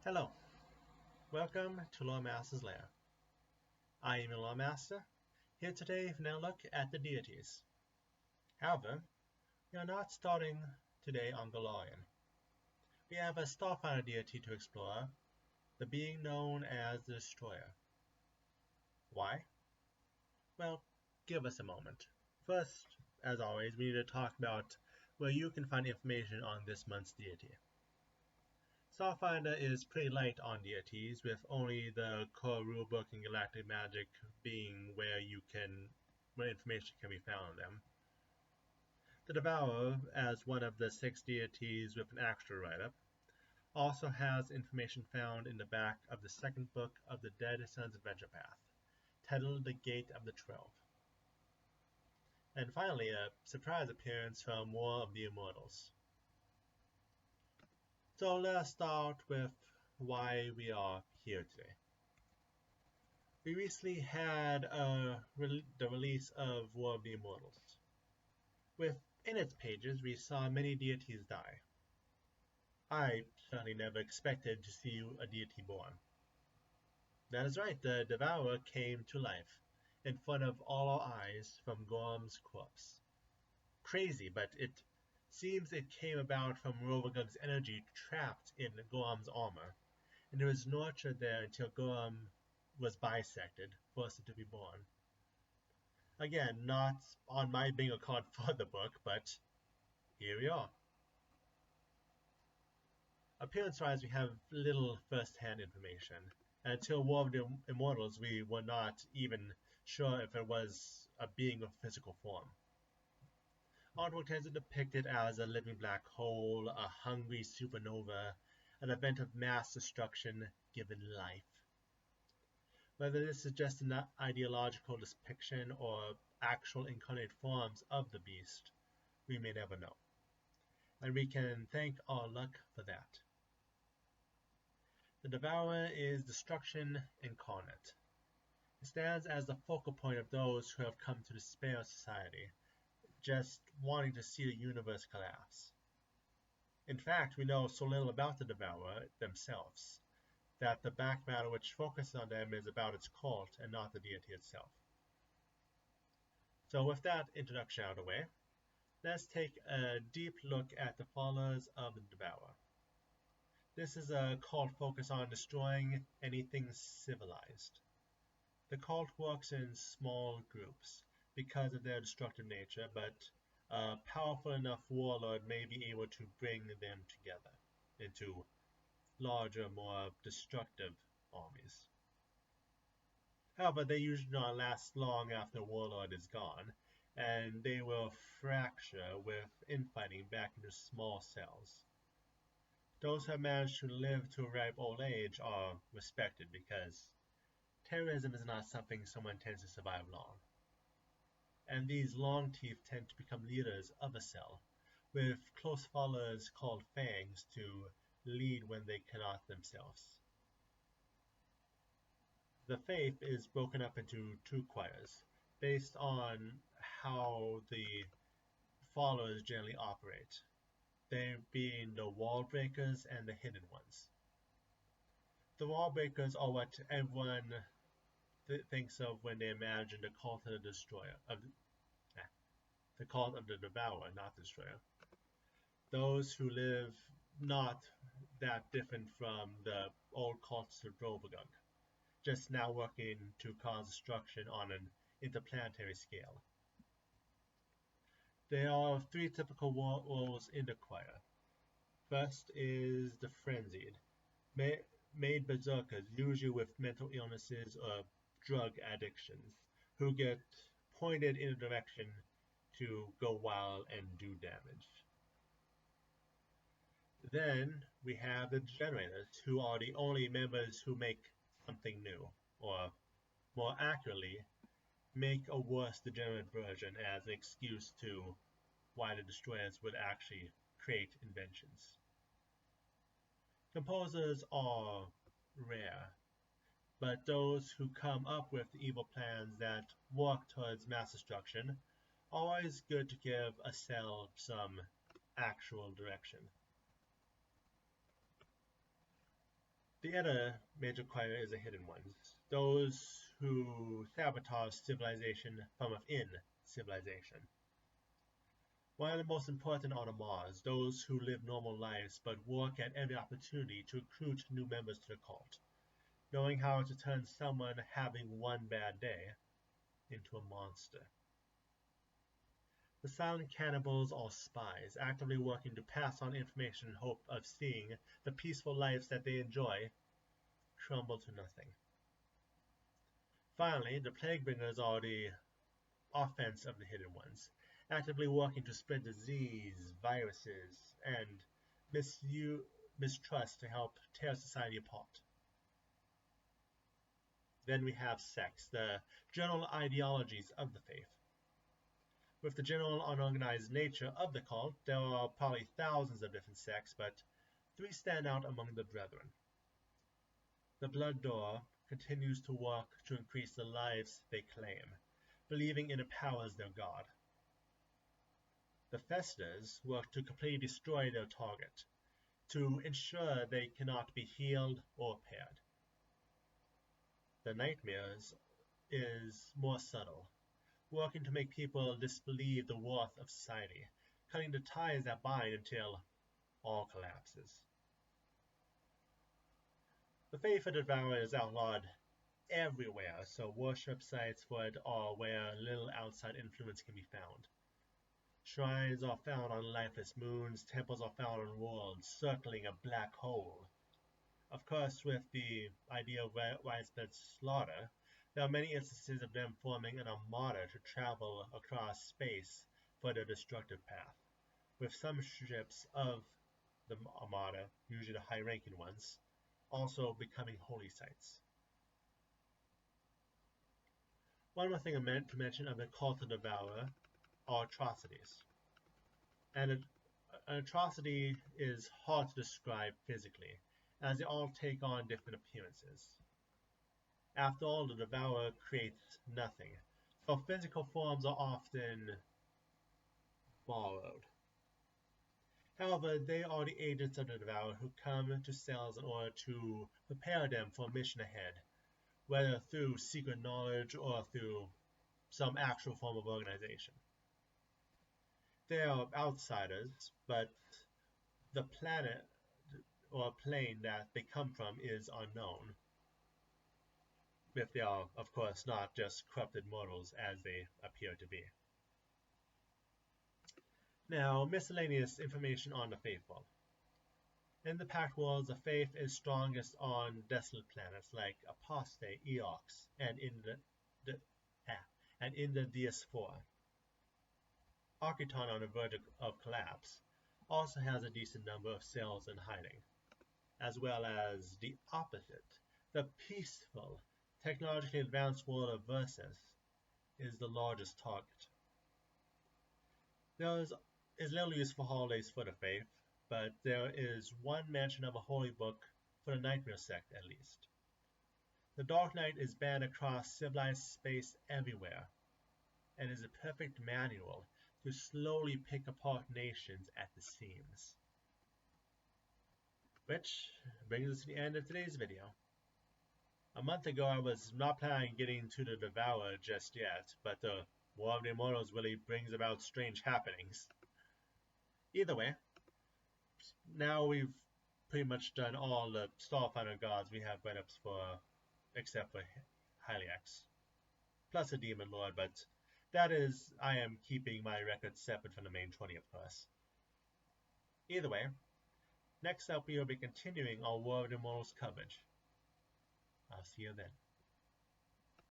Hello, welcome to Loremaster's Lair. I am Loremaster, here today for a look at the deities. However, we are not starting today on Golarion. We have a Starfinder deity to explore, the being known as the Destroyer. Why? Well, give us a moment. First, as always, we need to talk about where you can find information on this month's deity. Starfinder is pretty light on deities, with only the core rulebook and galactic magic being where information can be found on them. The Devourer, as one of the 6 deities with an extra write-up, also has information found in the back of the second book of the Dead Sun's Adventure Path, titled The Gate of the 12. And finally, a surprise appearance from War of the Immortals. So let's start with why we are here today. We recently had the release of War of the Immortals. Within its pages, we saw many deities die. I certainly never expected to see a deity born. That is right, the Devourer came to life, in front of all our eyes from Gorm's corpse. Crazy, but it seems it came about from Rovagug's energy trapped in Gorm's armor, and it was nurtured there until Gorm was bisected, forced to be born. Again, not on my bingo card for the book, but here we are. Appearance-wise, we have little first-hand information. Until War of the Immortals, we were not even sure if it was a being of physical form. Artwork tends to depict it as a living black hole, a hungry supernova, an event of mass destruction given life. Whether this is just an ideological depiction or actual incarnate forms of the beast, we may never know. And we can thank our luck for that. The Devourer is destruction incarnate. It stands as the focal point of those who have come to despair of society, just wanting to see the universe collapse. In fact, we know so little about the Devourer themselves, that the back matter which focuses on them is about its cult and not the deity itself. So with that introduction out of the way, let's take a deep look at the followers of the Devourer. This is a cult focused on destroying anything civilized. The cult works in small groups because of their destructive nature, but a powerful enough warlord may be able to bring them together into larger, more destructive armies. However, they usually do not last long after the warlord is gone, and they will fracture with infighting back into small cells. Those who have managed to live to a ripe old age are respected because terrorism is not something someone tends to survive long. And these long teeth tend to become leaders of a cell, with close followers called fangs to lead when they cannot themselves. The faith is broken up into 2 choirs, based on how the followers generally operate, they being the wall breakers and the hidden ones. The wall breakers are what everyone thinks of when they imagine the cult of the destroyer, the cult of the Devourer, not destroyer. Those who live not that different from the old cults of Rovagug, just now working to cause destruction on an interplanetary scale. There are 3 typical roles in the choir. First is the frenzied, made berserkers, usually with mental illnesses or drug addictions, who get pointed in a direction to go wild and do damage. Then we have the generators, who are the only members who make something new, or more accurately, make a worse degenerate version as an excuse to why the destroyers would actually create inventions. Composers are rare, but those who come up with the evil plans that work towards mass destruction are always good to give a cell some actual direction. The other major choir is the hidden ones, those who sabotage civilization from within civilization. One of the most important are the Mars, those who live normal lives but work at every opportunity to recruit new members to the cult, knowing how to turn someone having one bad day into a monster. The silent cannibals are spies, actively working to pass on information in hope of seeing the peaceful lives that they enjoy crumble to nothing. Finally, the plague bringers are the offense of the hidden ones, actively working to spread disease, viruses, and mistrust to help tear society apart. Then we have sects, the general ideologies of the faith. With the general unorganized nature of the cult, there are probably thousands of different sects, but three stand out among the brethren. The Blood Door continues to work to increase the lives they claim, believing it empowers their god. The Festers work to completely destroy their target, to ensure they cannot be healed or repaired. The Nightmares is more subtle, working to make people disbelieve the worth of society, cutting the ties that bind until all collapses. The faith of the Devourer is outlawed everywhere, so worship sites for it are where little outside influence can be found. Shrines are found on lifeless moons, temples are found on worlds circling a black hole. Of course, with the idea of widespread slaughter, there are many instances of them forming an armada to travel across space for their destructive path, with some ships of the armada, usually the high-ranking ones, also becoming holy sites. One more thing I meant to mention of the cult of the Devourer are atrocities. And an atrocity is hard to describe physically, as they all take on different appearances. After all, the Devourer creates nothing, so physical forms are often borrowed. However, they are the agents of the Devourer who come to cells in order to prepare them for a mission ahead, whether through secret knowledge or through some actual form of organization. They are outsiders, but the planet or plane that they come from is unknown, if they are, of course, not just corrupted mortals as they appear to be. Now, miscellaneous information on the Faithful. In the Pact Worlds, the faith is strongest on desolate planets like Apostate, Eox, and in the Diaspora. Architon, on the verge of collapse, also has a decent number of cells in hiding, as well as the opposite. The peaceful, technologically advanced world of Versus is the largest target. There is little use for holidays for the faith, but there is one mention of a holy book for the Nightmare sect at least. The Dark Knight is banned across civilized space everywhere, and is a perfect manual to slowly pick apart nations at the seams. Which brings us to the end of today's video. A month ago I was not planning on getting to the Devourer just yet, but the War of the Immortals really brings about strange happenings. Either way, now we've pretty much done all the Starfinder gods we have write-ups for, except for Hyliax, plus a Demon Lord, but that is, I am keeping my record separate from the main 20, of course. Either way, next up we will be continuing our War of the Immortals coverage. I'll see you then.